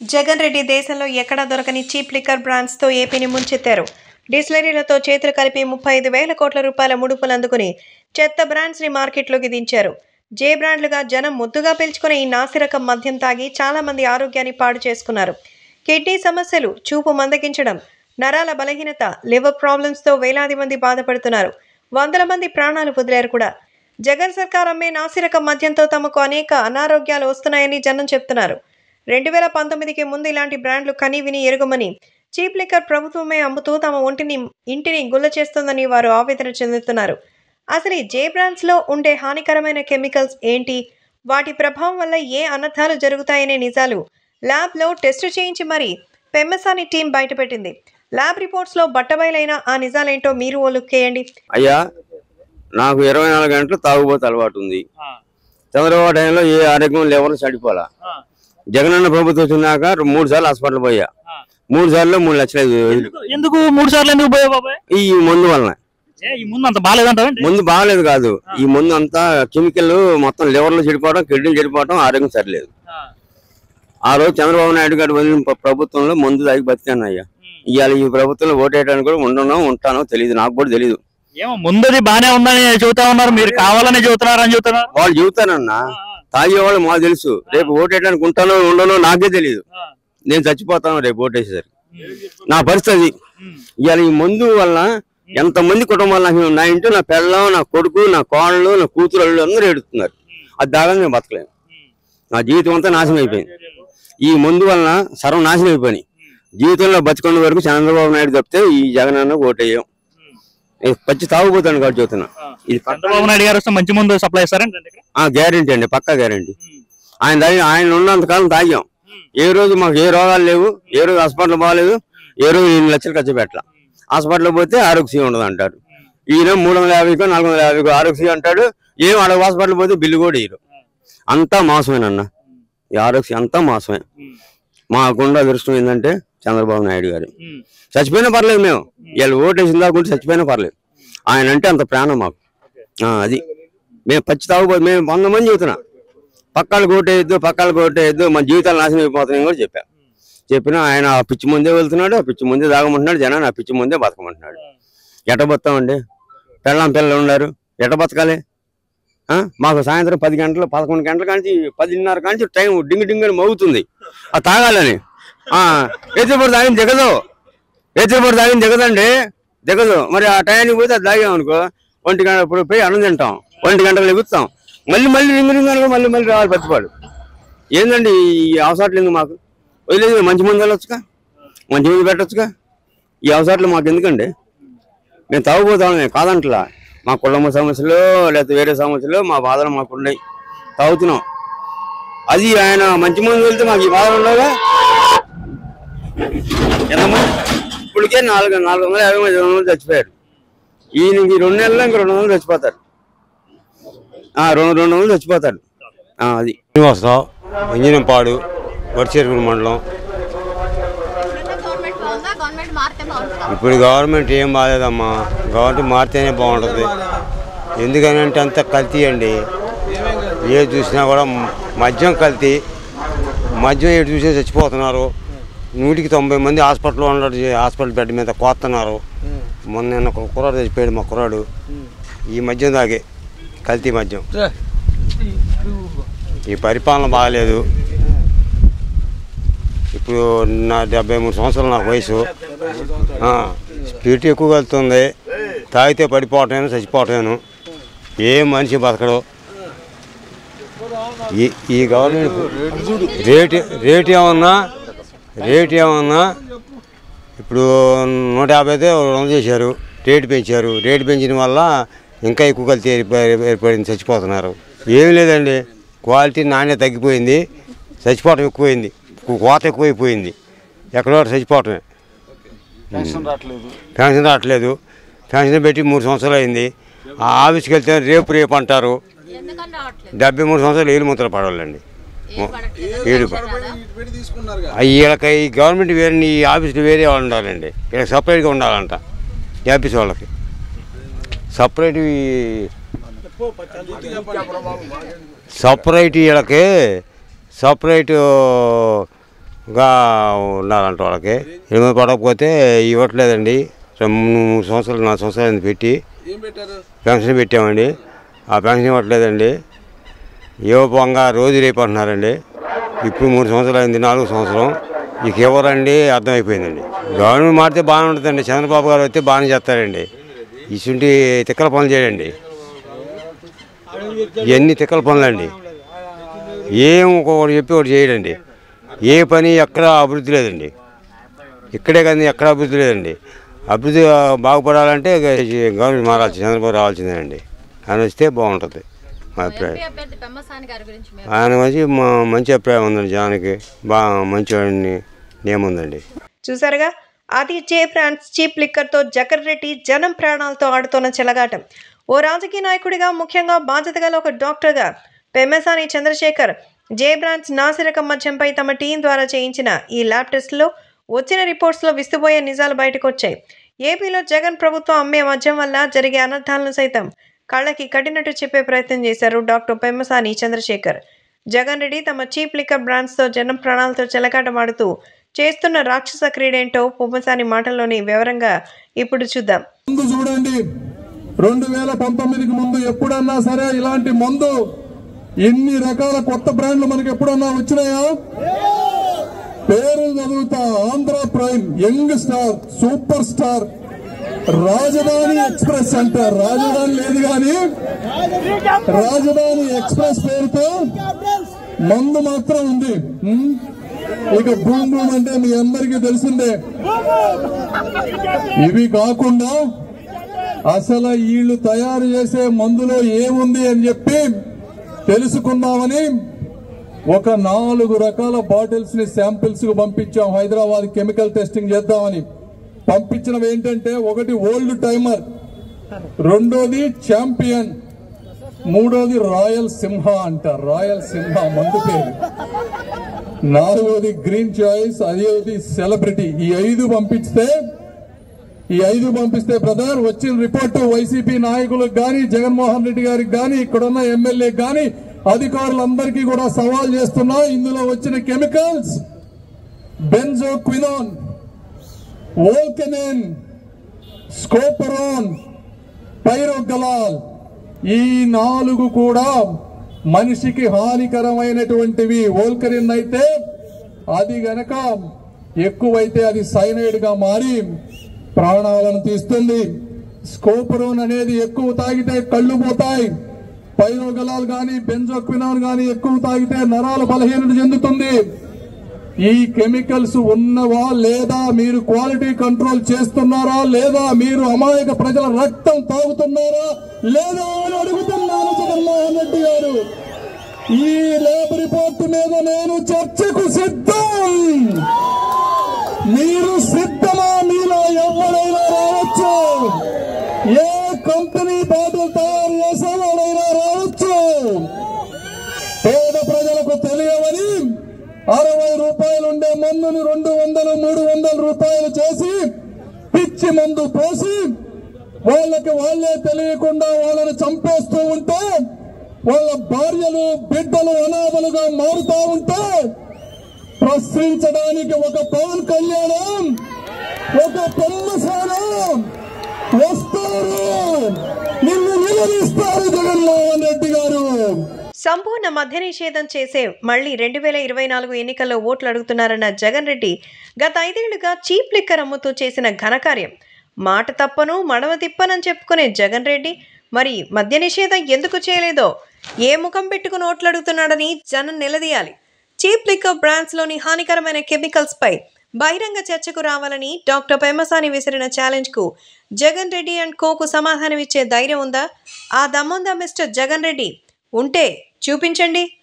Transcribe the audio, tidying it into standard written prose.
జగన్ రెడ్డి దేశంలో ఎక్కడా దొరకని చీప్ లిక్కర్ బ్రాండ్స్తో ఏపీని ముంచెత్తారు. డిస్టిలరీలతో చేతులు కలిపి 35,000 కోట్ల రూపాయల ముడుపులు అందుకుని చెత్త బ్రాండ్స్ని మార్కెట్లోకి దించారు. జే బ్రాండ్లుగా జనం ముద్దుగా పిలుచుకునే ఈ నాసిరకం మద్యం తాగి చాలా మంది ఆరోగ్యాన్ని పాడు చేసుకున్నారు. కిడ్నీ సమస్యలు, చూపు మందగించడం, నరాల బలహీనత, లివర్ ప్రాబ్లమ్స్తో వేలాది మంది బాధపడుతున్నారు. వందల మంది ప్రాణాలు వదిలారు కూడా. జగన్ సర్కార్ అమ్మే నాసిరకం మద్యంతో తమకు అనేక అనారోగ్యాలు వస్తున్నాయని జనం చెప్తున్నారు. 2019కి ముందు ఇలాంటి బ్రాండ్లు కనీవిని ఎరుగమని చీప్ లిక్కర్ ప్రభుత్వమే అమ్ముతూ తమ ఇంటిని గుల్ల చేస్తోందని వారు ఆవేదన చెందుతున్నారు. అసలు ఈ జే బ్రాండ్స్లో ఉండే హానికరమైన కెమికల్స్ ఏంటి, వాటి ప్రభావం వల్ల ఏ అనర్థాలు జరుగుతాయనే నిజాలు ల్యాబ్లో టెస్టు చేయించి మరీ పెమ్మసాని టీం బయటపెట్టింది. ల్యాబ్ రిపోర్ట్స్లో బట్టబయలైన ఆ నిజాలేంటో మీరు ఓ లుక్ వేయండి. అయ్యా, నాకు 24 గంటలు తాగుబోతు అలవాటు ఉంది. చంద్రబాబు టైంలో ఏ ఆరోగ్యం లేవరు చెడిపోలా. జగనన్న ప్రభుత్వం వచ్చినాక 3 సార్లు హాస్పిటల్ పోయా. 3 సార్లు 3 లక్షలు. ఎందుకు 3 సార్లు ఎందుకు పోయా బాబాయ్? ఈ మందు వలన. ముందు బాగాలేదు కాదు, ఈ మందు అంతా కెమికల్ మొత్తం లివర్లో చెడిపోవడం, కిడ్నీలు చెడిపోవడం, ఆరోగ్యం సరిలేదు. ఆ రోజు చంద్రబాబు నాయుడు గారు వదిలిన ప్రభుత్వంలో మందు తాగి బతికాను అయ్యా. ఇవాళ ఈ ప్రభుత్వంలో ఓటేయడానికి కూడా ఉంటానో తెలియదు, నాకు కూడా తెలియదు. ఏమో ముందుది బానే ఉందని చెబుతా ఉన్నారు, మీరు కావాలని చెబుతున్నారని చెబుతున్నారు. వాళ్ళు చెబుతానన్నా, తాగేవాళ్ళు మాకు తెలుసు. రేపు ఓటేయడానికి ఉంటానో ఉండనో నాకే తెలియదు. నేను చచ్చిపోతాను రేపు ఓటేసేసరికి. నా పరిస్థితి ఇవాళ ఈ మందు వల్ల ఎంతమంది కుటుంబాలు, నా ఇంట్లో నా పిల్లం, నా కొడుకు, నా కోడళ్ళు, నా కూతురు అందరూ ఏడుతున్నారు. అది దాగా నేను బతకలేను. నా జీవితం అంతా నాశనం అయిపోయింది. ఈ మందు వలన సర్వం నాశనం అయిపోయి జీవితంలో బతికొండ వరకు చంద్రబాబు నాయుడు తప్పితే ఈ జగన్ అన్న ఓటేయం. పచ్చి తాగుపోతాను కాబట్టి చెబుతున్నా. ఇది చంద్రబాబు నాయుడు గారు వస్తే మంచి మందు సప్లై చేస్తారంటే గ్యారెంటీ అండి, పక్కా గ్యారెంటీ. ఆయన ఉన్నంతకాలం తాగాం. ఏ రోజు మాకు ఏ రోగాలు లేవు, ఏ రోజు హాస్పిటల్ బాగాలేదు, ఏ రోజు 8 లక్షలు ఖర్చు పెట్టాల. హాస్పిటల్ పోతే ఆరోగ్యశ్రీ ఉండదు అంటారు. ఈయన 350కో 450కో ఆరోగ్యశ్రీ అంటాడు. ఏం అడగ హాస్పిటల్ పోతే బిల్లు కూడా ఇయ్యరు. అంతా మోసమేనన్న, ఈ ఆరోగ్యశ్రీ అంతా మోసమే. మాకుండా అదృష్టం ఏంటంటే చంద్రబాబు నాయుడు గారు. చచ్చిపోయినా పర్లేదు, మేము వీళ్ళు ఓటేసిన దాకుంటే చచ్చిపోయినా పర్లేదు. ఆయన అంటే అంత ప్రాణం మాకు. అది మేము పచ్చి తాగుపోతే మేము 100 మంది చెబుతున్నా, పక్కాళ్ళకి ఓటేయద్దు, మన జీవితాలు నాశనం అయిపోతున్నాయని కూడా చెప్పినా ఆయన ఆ పిచ్చి ముందే వెళ్తున్నాడు, ఆ పిచ్చి ముందే తాగమంటున్నాడు, జనాన్ని ఆ పిచ్చి ముందే బతకమంటున్నాడు. ఎట బతామండి? పిల్లలు ఉన్నారు, ఎట బతకాలి? మాకు సాయంత్రం 10 గంటలు 11 గంటల కానీ 10:30 కానీ టైం డింగ్ అని మోగుతుంది. ఆ తాగాలని ఎత్తిపడి తాగింది దిగదండి, దిగదు. మరి ఆ టైంకి పోతే అది తాగామనుకో 1 గంట ఇప్పుడు పోయి అన్నం తింటాం, 1 గంటలు ఎగుతాం, మళ్ళీ రింగు అనుకో మళ్ళీ రావాలి బతిపాడు. ఏందండి ఈ అవసరాలు ఎందుకు మాకు? వదిలేదు, మంచి మంది వెళ్ళొచ్చుగా, మంచి మంది పెట్టచ్చుగా. ఈ అవసరాలు మాకు ఎందుకండి? మేము తాగుపోతాం కాదంటలా. మా కుటుంబ సమస్యలు లేకపోతే వేరే సమస్యలు మా బాధలు మాకున్నాయి, తాగుతున్నాం. అది ఆయన మంచి మంది వెళ్తే మాకు ఈ బాధలు ఉండగా. ఎంతమంది ఇప్పటికే 450 మంది చచ్చిపోయారు. ఈయనకి 2 నెలల్లో ఇంక 200 చచ్చిపోతారు. 200 చచ్చిపోతాడు. అది శ్రీనివాసరావు, ఇంజనంపాడు, వరిచేరుకుల మండలం. ఇప్పుడు గవర్నమెంట్ ఏం బాగాలేదమ్మా, గవర్నమెంట్ మారితేనే బాగుంటుంది. ఎందుకనంటే అంత కల్తీ అండి. ఏది చూసినా కూడా మద్యం కల్తీ. మద్యం ఏడు చూసినా చచ్చిపోతున్నారు. 100కి 90 మంది హాస్పిటల్లో ఉన్నాడు, హాస్పిటల్ బెడ్ మీద కోస్తున్నారు. మొన్న ఒక కుర్రాడు చచ్చిపోయాడు, మా కుర్రాడు ఈ మద్యం తాగే, కల్తీ మద్యం. ఈ పరిపాలన బాగాలేదు. ఇప్పుడు నా 73 సంవత్సరాలు నాకు వయసు. స్పీడ్ ఎక్కువ వెళ్తుంది, తాగితే పడిపోవటాను, చచ్చిపోవటాను. ఏ మనిషి బతకడు. ఈ గవర్నమెంట్ రేట్ ఏమన్నా ఇప్పుడు 150 అయితే 200 చేశారు, రేటు పెంచారు. రేటు పెంచిన వల్ల ఇంకా ఎక్కువ కల్తీ ఏర్పడింది, చచ్చిపోతున్నారు. ఏమీ లేదండి, క్వాలిటీ నాణ్యత తగ్గిపోయింది, చచ్చిపోవటం ఎక్కువైంది, కోత ఎక్కువైపోయింది. ఎక్కడో చచ్చిపోవటమే. పెన్షన్ రావట్లేదు. పెన్షన్ పెట్టి 3 సంవత్సరాలు అయింది. ఆ ఆఫీస్కి వెళ్తే రేపు అంటారు. 73 సంవత్సరాలు ఏలు ముద్ర పడవాలండి. వీళ్ళకి ఈ గవర్నమెంట్ వేరే, ఈ ఆఫీసులు వేరే వాళ్ళు ఉండాలండి. వీళ్ళకి సపరేట్గా ఉండాలంట. ఈ ఆఫీస్ వాళ్ళకి సపరేట్ వీళ్ళకి సపరేట్ ఇంకా ఉండాలంట వాళ్ళకి. ఎనిమిది పడకపోతే ఇవ్వట్లేదండి. 3 సంవత్సరాలు 4 సంవత్సరాలు పెట్టి పెన్షన్ పెట్టామండి. ఆ పెన్షన్ ఇవ్వట్లేదండి. ఇవ్వపోగా రోజు రేపు అంటున్నారండి. ఇప్పుడు 3 సంవత్సరాలు అయింది, 4వ సంవత్సరం ఇక ఎవరండి అర్థమైపోయిందండి. గవర్నమెంట్ మారితే బాగానే ఉంటుందండి. చంద్రబాబు గారు వస్తే బాగానే చేస్తారండి. ఇటువంటి తిక్కల పనులు చేయడండి. ఇవన్నీ తిక్కల పనులండి. ఏం ఒకటి చెప్పి ఒకటి చేయడండి. ఏ పని ఎక్కడ అభివృద్ధి లేదండి. ఇక్కడే కానీ ఎక్కడ అభివృద్ధి లేదండి. అభివృద్ధి బాగుపడాలంటే గవర్నమెంట్ మారాల్సి, చంద్రబాబు రావాల్సిందేనండి. ఆయన వస్తే బాగుంటుంది మా అభిప్రాయం. ఆయన మంచి మంచి అభిప్రాయం ఉందండి. జనానికి బాగా మంచి నియముందండి. చూసారుగా, అది జే బ్రాండ్స్ చీప్ లిక్కర్తో జగన్ రెడ్డి జనం ప్రాణాలతో ఆడుతున్న చెలగాటం. ఓ రాజకీయ నాయకుడిగా, ముఖ్యంగా బాధ్యత గల ఒక డాక్టర్గా పెమ్మసాని చంద్రశేఖర్ జే బ్రాండ్స్ నాసిరకం మద్యంపై తమ టీం ద్వారా చేయించిన ఈ ల్యాబ్ టెస్టులో వచ్చిన రిపోర్ట్స్లో విస్తుపోయే నిజాలు బయటకు వచ్చాయి. ఏపీలో జగన్ ప్రభుత్వం అమ్మే మద్యం వల్ల జరిగే అనర్థాలను సైతం కళ్ళకి కట్టినట్టు చెప్పే ప్రయత్నం చేశారు డాక్టర్ పెమ్మసాని చంద్రశేఖర్. జగన్ రెడ్డి తమ చీప్ లిక్కర్ బ్రాండ్స్తో జనం ప్రాణాలతో చెలగాటమాడుతూ చేస్తున్న రాక్షస క్రీడేంటో పెమ్మసాని మాటల్లోని వివరంగా ఇప్పుడు చూద్దాం. చూడండి, 2019కి ముందు ఎప్పుడన్నా సరే ఇలాంటి మందు ఇన్ని రకాల కొత్త బ్రాండ్లు మనకి ఎప్పుడన్నా వచ్చినాయా? పేరు చదువుతా: Andhra prime, young star, super star, రాజధాని ఎక్స్ప్రెస్ అంటారు. రాజధాని లేదు కానీ రాజధాని ఎక్స్ప్రెస్ పేరుతో మందు మాత్రం ఉంది. ఇక బూమ్ బూమ్ అంటే మీ అందరికీ తెలిసిందే. ఇవి కాకుండా అసలు వీళ్ళు తయారు చేసే మందులో ఏముంది అని చెప్పి తెలుసుకుందామని ఒక 4 రకాల బాటిల్స్ ని శాంపిల్స్ కు పంపించాం. హైదరాబాద్ కెమికల్ టెస్టింగ్ చేద్దామని పంపించినవి ఏంటంటే, ఒకటి ఓల్డ్ టైమర్, రెండోది ఛాంపియన్, మూడోది రాయల్ సింహ అంట. రాయల్ సింహ మందు పేరు. 4వది గ్రీన్ చాయిస్, 5వది సెలబ్రిటీ. ఈ 5 పంపిస్తే బ్రదర్ వచ్చిన రిపోర్టు వైసీపీ నాయకులకు గాని, జగన్మోహన్ రెడ్డి గారికి గాని, ఇక్కడున్న ఎమ్మెల్యేకి గాని, అధికారులందరికీ కూడా సవాల్ చేస్తున్నా. ఇందులో వచ్చిన కెమికల్స్ బెంజోక్వినోన్, వోల్కెనిన్, స్కోపరోన్, పైరోగలాల్, ఈ 4 కూడా మనిషికి హానికరమైనటువంటివి. వోల్కెనిన్ అయితే అది గనక ఎక్కువైతే అది సైనైడ్ గా మారి ప్రాణాలను తీస్తుంది. స్కోపరోన్ అనేది ఎక్కువ తాగితే కళ్ళు పోతాయి. పైరోగలాల్ గాని, బెంజోక్వినాన్ గాని ఎక్కువ తాగితే నరాలు బలహీనత చెందుతుంది. ఈ కెమికల్స్ ఉన్నవా లేదా, మీరు క్వాలిటీ కంట్రోల్ చేస్తున్నారా లేదా, మీరు అమాయక ప్రజల రక్తం తాగుతున్నారా లేదా అని అడుగుతున్నాను జగన్మోహన్ రెడ్డి గారు. ఈ ల్యాబ్ రిపోర్టు మీద నేను చర్చకు సిద్ధం. మీరు సిద్ధమా? మీలో ఎవరైనా రావచ్చు. ఏ కంపెనీ బాటిల్ తయారు చేసేవాడైనా రావచ్చు. పేద ప్రజలకు తెలియవని 60 రూపాయలు ఉండే మందుని 200, 300 రూపాయలు చేసి పిచ్చి మందు పోసి వాళ్ళే తెలియకుండా వాళ్ళని చంపేస్తూ ఉంటే, వాళ్ళ భార్యలు బిడ్డలు అనాథలుగా మారుతా ఉంటే ప్రశ్నించడానికి ఒక పవన్ కళ్యాణ్, ఒక పెమ్మసాని వస్తారు. నిన్ను నిలదీస్తారు జగన్మోహన్ రెడ్డి గారు. సంపూర్ణ మద్య నిషేధం చేసే మళ్లీ 2024 ఎన్నికల్లో ఓట్లు అడుగుతున్నారన్న జగన్ రెడ్డి గత 5 ఏళ్లుగా చీప్ లిక్కర్ అమ్ముతూ చేసిన ఘనకార్యం. మాట తప్పను మడమ తిప్పనని చెప్పుకునే జగన్ రెడ్డి మరి మద్య నిషేధం ఎందుకు చేయలేదో, ఏ ముఖం పెట్టుకుని ఓట్లు అడుగుతున్నాడని జనం నిలదీయాలి. చీప్ లిక్కర్ బ్రాండ్స్లోని హానికరమైన కెమికల్స్పై బహిరంగ చర్చకు రావాలని డాక్టర్ పెమ్మసాని విసిరిన ఛాలెంజ్కు జగన్ రెడ్డి అండ్ కోకు సమాధానం ఇచ్చే ధైర్యం ఉందా? ఆ దమ్ముందా మిస్టర్ జగన్ రెడ్డి? ఉంటే చూపించండి.